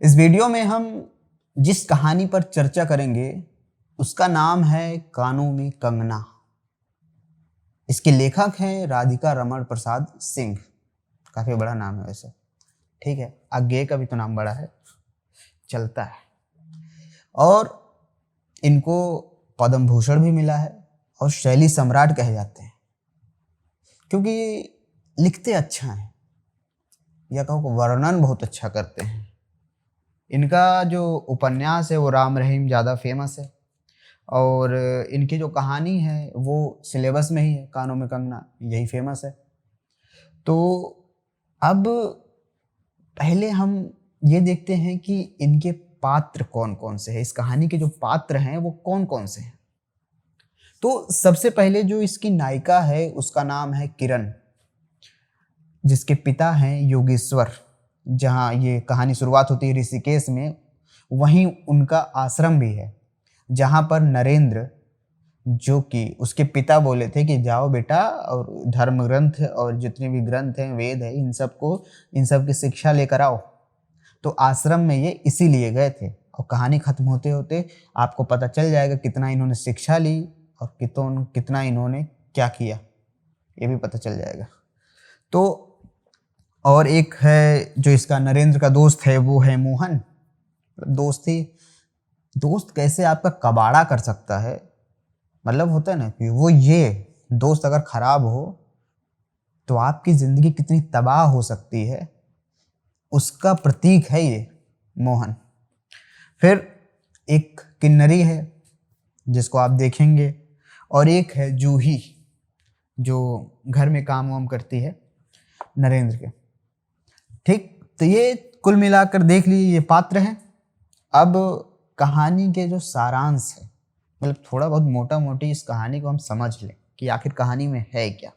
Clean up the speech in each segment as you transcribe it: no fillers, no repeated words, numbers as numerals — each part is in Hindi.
इस वीडियो में हम जिस कहानी पर चर्चा करेंगे उसका नाम है कानों में कंगना। इसके लेखक हैं राधिका रमण प्रसाद सिंह। काफी बड़ा नाम है वैसे, ठीक है। आगे का भी तो नाम बड़ा है, चलता है। और इनको पद्म भूषण भी मिला है और शैली सम्राट कहे जाते हैं, क्योंकि ये लिखते अच्छा हैं या कहो वर्णन बहुत अच्छा करते हैं। इनका जो उपन्यास है वो राम रहीम ज़्यादा फेमस है, और इनकी जो कहानी है वो सिलेबस में ही है, कानों में कंगना यही फेमस है। तो अब पहले हम ये देखते हैं कि इनके पात्र कौन कौन से हैं, इस कहानी के जो पात्र हैं वो कौन कौन से हैं। तो सबसे पहले जो इसकी नायिका है उसका नाम है किरण, जिसके पिता हैं योगेश्वर। जहाँ ये कहानी शुरुआत होती है ऋषिकेश में, वहीं उनका आश्रम भी है, जहाँ पर नरेंद्र, जो कि उसके पिता बोले थे कि जाओ बेटा और धर्म ग्रंथ और जितने भी ग्रंथ हैं, वेद है, इन सब की शिक्षा लेकर आओ। तो आश्रम में ये इसीलिए गए थे, और कहानी खत्म होते होते आपको पता चल जाएगा कितना इन्होंने शिक्षा ली और कितना इन्होंने क्या किया, ये भी पता चल जाएगा। तो और एक है जो इसका नरेंद्र का दोस्त है, वो है मोहन। दोस्त कैसे आपका कबाड़ा कर सकता है, मतलब होता है ना कि वो ये दोस्त अगर खराब हो तो आपकी जिंदगी कितनी तबाह हो सकती है, उसका प्रतीक है ये मोहन। फिर एक किन्नरी है जिसको आप देखेंगे, और एक है जूही जो घर में काम वाम करती है नरेंद्र के, ठीक। तो ये कुल मिलाकर देख लीजिए ये पात्र हैं। अब कहानी के जो सारांश है, मतलब थोड़ा बहुत मोटा मोटी इस कहानी को हम समझ लें कि आखिर कहानी में है क्या।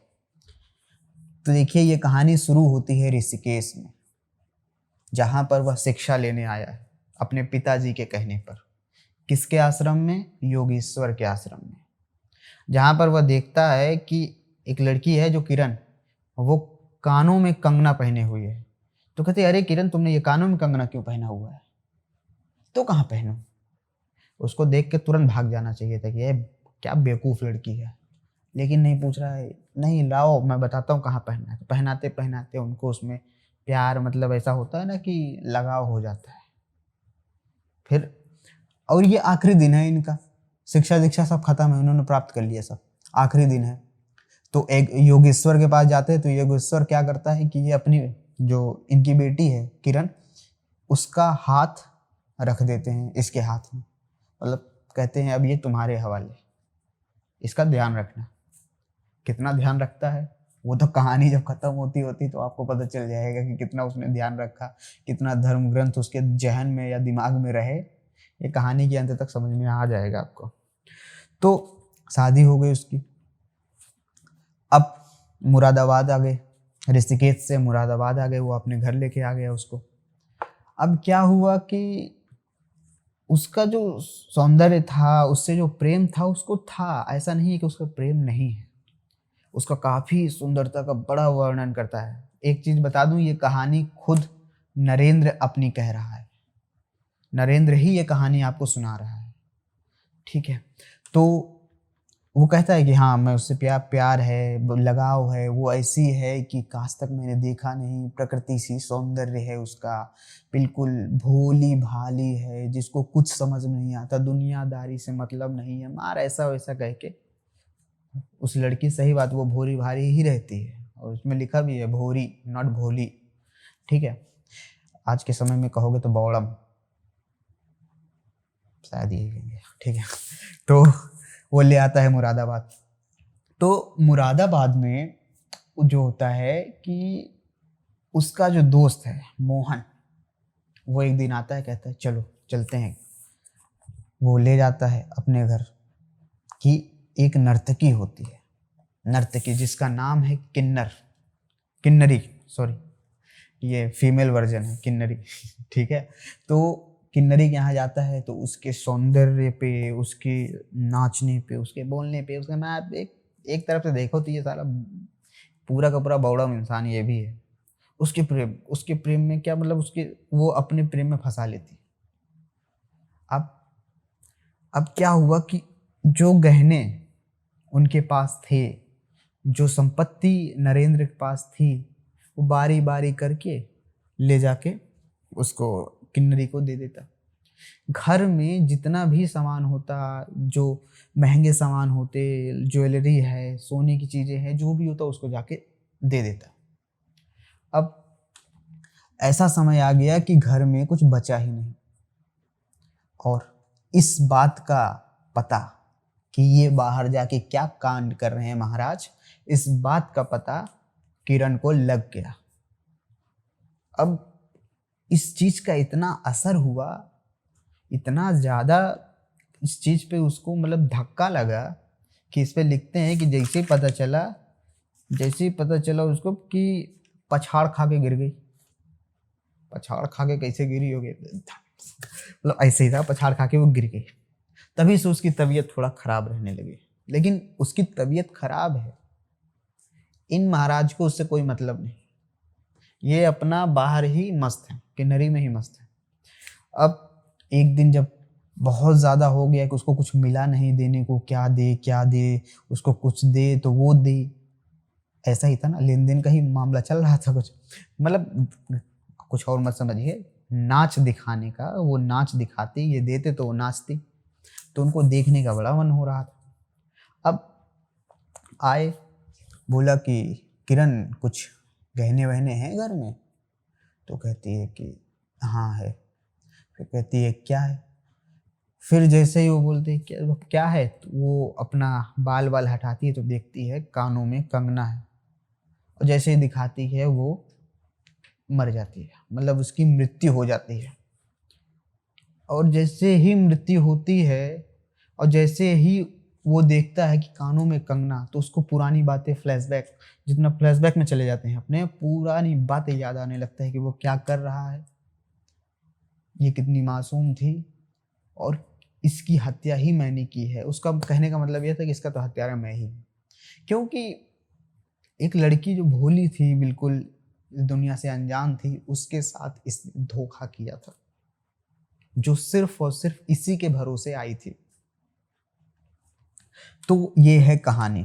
तो देखिए ये कहानी शुरू होती है ऋषिकेश में, जहाँ पर वह शिक्षा लेने आया है अपने पिताजी के कहने पर। किसके आश्रम में? योगेश्वर के आश्रम में। जहाँ पर वह देखता है कि एक लड़की है जो किरण, वो कानों में कंगना पहने हुई है। तो कहते अरे किरण, तुमने ये कानों में कंगना क्यों पहना हुआ है? तो कहाँ पहनूं? उसको देख के तुरंत भाग जाना चाहिए था कि ये क्या बेवकूफ़ लड़की है, लेकिन नहीं, पूछ रहा है, नहीं लाओ मैं बताता हूँ कहाँ पहनना है। तो पहनाते पहनाते उनको उसमें प्यार, मतलब ऐसा होता है ना कि लगाव हो जाता है। फिर और ये आखिरी दिन है इनका, शिक्षा दीक्षा सब खत्म है, उन्होंने प्राप्त कर लिया सब, आखिरी दिन है। तो एक योगेश्वर के पास जाते हैं। तो योगेश्वर क्या करता है कि ये अपनी जो इनकी बेटी है किरण, उसका हाथ रख देते हैं इसके हाथ में, मतलब कहते हैं अब ये तुम्हारे हवाले, इसका ध्यान रखना। कितना ध्यान रखता है वो तो कहानी जब खत्म होती होती तो आपको पता चल जाएगा कि कितना उसने ध्यान रखा, कितना धर्म ग्रंथ उसके जहन में या दिमाग में रहे, ये कहानी के अंत तक समझ में आ जाएगा आपको। तो शादी हो गई उसकी। अब मुरादाबाद आ गए, ऋषिकेश से मुरादाबाद आ गए, वो अपने घर लेके आ गया उसको। अब क्या हुआ कि उसका जो सौंदर्य था, उससे जो प्रेम था उसको था, ऐसा नहीं है कि उसका प्रेम नहीं है, उसका काफ़ी सुंदरता का बड़ा वर्णन करता है। एक चीज़ बता दूं, ये कहानी खुद नरेंद्र अपनी कह रहा है, नरेंद्र ही ये कहानी आपको सुना रहा है, ठीक है। तो वो कहता है कि हाँ मैं उससे प्यार है, लगाव है, वो ऐसी है कि काश तक मैंने देखा नहीं, प्रकृति सी सौंदर्य है उसका, बिल्कुल भोली भाली है, जिसको कुछ समझ में नहीं आता, दुनियादारी से मतलब नहीं है, मार ऐसा वैसा कह के उस लड़की, सही बात, वो भोली भाली ही रहती है, और उसमें लिखा भी है भोरी, नॉट भोली, ठीक है। आज के समय में कहोगे तो बौड़म, शायद ये कहेंगे, ठीक है। तो वो ले आता है मुरादाबाद। तो मुरादाबाद में जो होता है कि उसका जो दोस्त है मोहन, वो एक दिन आता है, कहता है चलो चलते हैं। वो ले जाता है अपने घर कि एक नर्तकी होती है, नर्तकी जिसका नाम है किन्नरी, सॉरी ये फीमेल वर्जन है किन्नरी, ठीक है। तो किन्नरी के यहाँ जाता है, तो उसके सौंदर्य पे, उसके नाचने पे, उसके बोलने पे, उसका मैं एक तरफ से देखो तो ये साला पूरा का पूरा बौड़म इंसान ये भी है। उसके प्रेम में क्या मतलब उसके वो अपने प्रेम में फंसा लेती। अब अब क्या हुआ कि जो गहने उनके पास थे, जो संपत्ति नरेंद्र के पास थी, वो बारी बारी करके ले जाके उसको किन्नरी को दे देता। घर में जितना भी सामान होता, जो महंगे सामान होते, ज्वेलरी है, सोने की चीजें हैं, जो भी होता उसको जाके दे देता। अब ऐसा समय आ गया कि घर में कुछ बचा ही नहीं, और इस बात का पता कि ये बाहर जाके क्या कांड कर रहे हैं महाराज, इस बात का पता किरण को लग गया। अब इस चीज का इतना असर हुआ, इतना ज्यादा इस चीज पे उसको मतलब धक्का लगा कि इस पे लिखते हैं कि जैसे ही पता चला उसको कि पछाड़ खा के गिर गई। पछाड़ खा के कैसे गिरी होगी, मतलब ऐसे ही था, पछाड़ खा के वो गिर गई। तभी से उसकी तबीयत थोड़ा खराब रहने लगी। लेकिन उसकी तबीयत खराब है, इन महाराज को उससे कोई मतलब नहीं, ये अपना बाहर ही मस्त है, किन्नरी में ही मस्त है। अब एक दिन जब बहुत ज़्यादा हो गया कि उसको कुछ मिला नहीं देने को, क्या दे, उसको कुछ दे तो वो दे, ऐसा ही था ना, लेन देन का ही मामला चल रहा था कुछ, मतलब कुछ और मत समझिए, नाच दिखाने का। वो नाच दिखाती, ये देते तो वो नाचती, तो उनको देखने का बड़ा मन हो रहा था। अब आए, बोला कि किरण कुछ गहने वहने हैं घर में? तो कहती है कि हाँ है। फिर कहती है क्या है? फिर जैसे ही वो बोलते हैं क्या है, तो वो अपना बाल बाल हटाती है तो देखती है कानों में कंगना है, और जैसे ही दिखाती है वो मर जाती है, मतलब उसकी मृत्यु हो जाती है। और जैसे ही मृत्यु होती है और जैसे ही वो देखता है कि कानों में कंगना, तो उसको पुरानी बातें, फ्लैशबैक, जितना फ्लैशबैक में चले जाते हैं अपने, पुरानी बातें याद आने लगता है कि वो क्या कर रहा है, ये कितनी मासूम थी और इसकी हत्या ही मैंने की है। उसका कहने का मतलब यह था कि इसका तो हत्यारा मैं ही हूँ, क्योंकि एक लड़की जो भोली थी, बिल्कुल दुनिया से अनजान थी, उसके साथ इसने धोखा किया था, जो सिर्फ और सिर्फ इसी के भरोसे आई थी। तो ये है कहानी।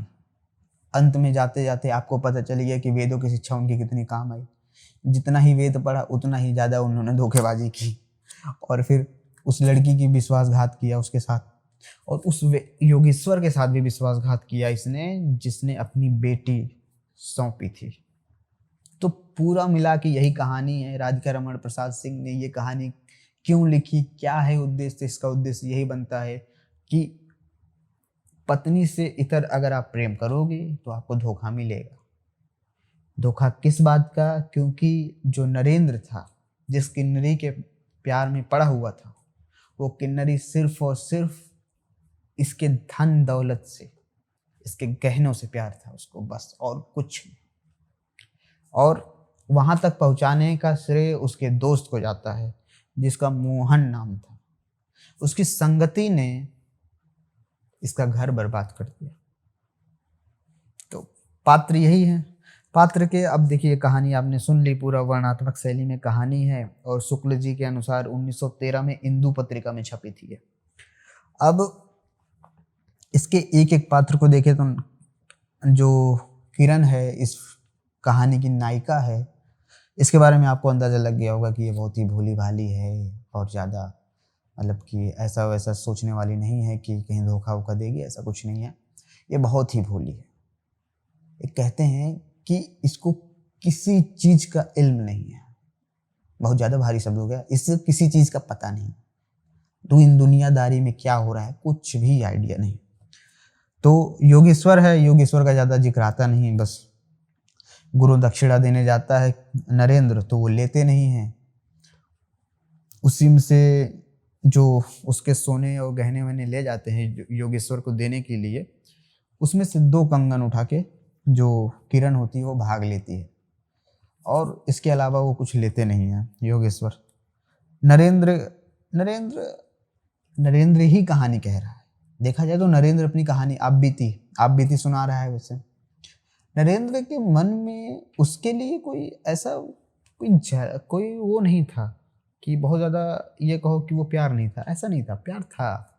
अंत में जाते जाते आपको पता चल गया कि वेदों की शिक्षा उनकी कितनी काम आई। जितना ही वेद पढ़ा उतना ही ज़्यादा उन्होंने धोखेबाजी की, और फिर उस लड़की की विश्वासघात किया उसके साथ, और उस योगेश्वर के साथ भी विश्वासघात किया इसने, जिसने अपनी बेटी सौंपी थी। तो पूरा मिला के यही कहानी है। राधिका रमण प्रसाद सिंह ने ये कहानी क्यों लिखी, क्या है उद्देश्य? इसका उद्देश्य यही बनता है कि पत्नी से इतर अगर आप प्रेम करोगे तो आपको धोखा मिलेगा। धोखा किस बात का? क्योंकि जो नरेंद्र था, जिस किन्नरी के प्यार में पड़ा हुआ था, वो किन्नरी सिर्फ और सिर्फ इसके धन दौलत से, इसके गहनों से प्यार था उसको, बस, और कुछ नहीं। और वहां तक पहुंचाने का श्रेय उसके दोस्त को जाता है, जिसका मोहन नाम था। उसकी संगति ने इसका घर बर्बाद कर दिया। तो पात्र यही है। पात्र के, अब देखिए कहानी आपने सुन ली, पूरा वर्णनात्मक शैली में कहानी है, और शुक्ल जी के अनुसार 1913 में इंदु पत्रिका में छपी थी। अब इसके एक एक पात्र को देखें तो जो किरण है, इस कहानी की नायिका है, इसके बारे में आपको अंदाज़ा लग गया होगा कि ये बहुत ही भोली भाली है, और ज़्यादा मतलब कि ऐसा वैसा सोचने वाली नहीं है कि कहीं धोखा वोखा देगी, ऐसा कुछ नहीं है। ये बहुत ही भोली है। ये कहते हैं कि इसको किसी चीज़ का इल्म नहीं है, बहुत ज़्यादा भारी शब्द हो गया, इससे किसी चीज़ का पता नहीं, तो इन दुनियादारी में क्या हो रहा है कुछ भी आइडिया नहीं। तो योगेश्वर है, योगेश्वर का ज़्यादा जिक्र आता नहीं, बस गुरु दक्षिणा देने जाता है नरेंद्र तो वो लेते नहीं हैं, उसी में से जो उसके सोने और गहने वहने ले जाते हैं योगेश्वर को देने के लिए, उसमें से 2 कंगन उठा के जो किरण होती है वो भाग लेती है, और इसके अलावा वो कुछ लेते नहीं हैं योगेश्वर। नरेंद्र नरेंद्र नरेंद्र ही कहानी कह रहा है। देखा जाए तो नरेंद्र अपनी कहानी आप बीती सुना रहा है। वैसे नरेंद्र के मन में उसके लिए कोई ऐसा कोई वो नहीं था कि बहुत ज़्यादा ये कहो कि वो प्यार नहीं था, ऐसा नहीं था, प्यार था।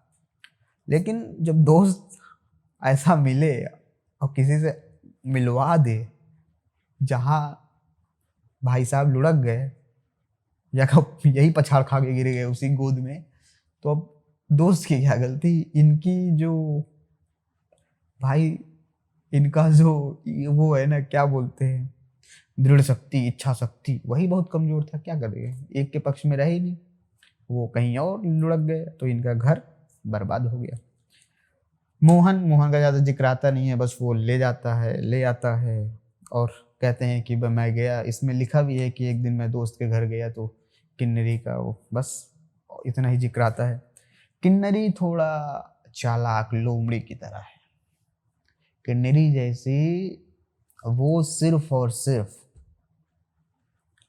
लेकिन जब दोस्त ऐसा मिले और किसी से मिलवा दे जहाँ भाई साहब लुढ़क गए या कब यही पछाड़ खा के गिर गए उसी गोद में, तो अब दोस्त की क्या गलती? इनकी जो भाई, इनका जो वो है ना, क्या बोलते हैं, दृढ़ शक्ति, इच्छा शक्ति, वही बहुत कमजोर था। क्या करेंगे, एक के पक्ष में रहे ही नहीं, वो कहीं और लुढ़क गए तो इनका घर बर्बाद हो गया। मोहन मोहन का ज़्यादा जिक्र आता नहीं है, बस वो ले जाता है, ले आता है और कहते हैं कि मैं गया। इसमें लिखा भी है कि एक दिन मैं दोस्त के घर गया तो किन्नरी का वो, बस इतना ही जिक्र आता है। किन्नरी थोड़ा चालाक लोमड़ी की तरह है। किन्नरी जैसी वो सिर्फ और सिर्फ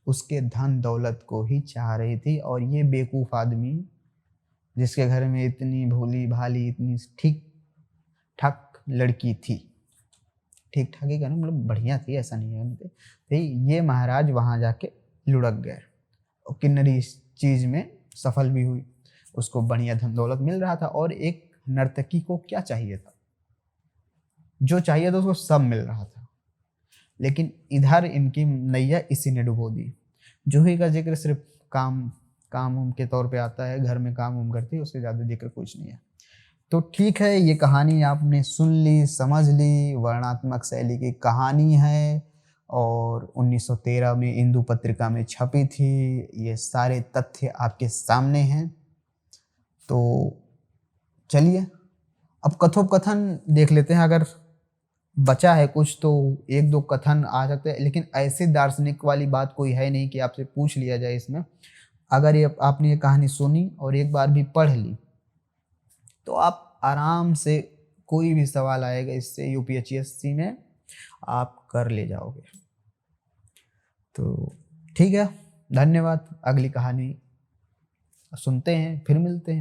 उसके धन दौलत को ही चाह रही थी, और ये बेवकूफ़ आदमी जिसके घर में इतनी भोली भाली, इतनी ठीक ठाक लड़की थी, ठीक ठाक ही कहना मतलब बढ़िया थी, ऐसा नहीं है, तो ये महाराज वहाँ जाके लुढ़क गए। और किन्नरी इस चीज़ में सफल भी हुई, उसको बढ़िया धन दौलत मिल रहा था, और एक नर्तकी को क्या चाहिए था, जो चाहिए था उसको सब मिल रहा था। लेकिन इधर इनकी नैया इसी ने डुबो दी। जूही का जिक्र सिर्फ काम काम उम के तौर पे आता है, घर में काम उम करती है, उससे ज़्यादा जिक्र कुछ नहीं है। तो ठीक है, ये कहानी आपने सुन ली, समझ ली, वर्णनात्मक शैली की कहानी है और 1913 में इंदु पत्रिका में छपी थी। ये सारे तथ्य आपके सामने हैं। तो चलिए अब कथोपकथन देख लेते हैं, अगर बचा है कुछ तो एक दो कथन आ सकते हैं, लेकिन ऐसे दार्शनिक वाली बात कोई है नहीं कि आपसे पूछ लिया जाए इसमें। अगर ये आपने ये कहानी सुनी और एक बार भी पढ़ ली तो आप आराम से कोई भी सवाल आएगा इससे यूपीएससी में आप कर ले जाओगे। तो ठीक है, धन्यवाद। अगली कहानी सुनते हैं, फिर मिलते हैं।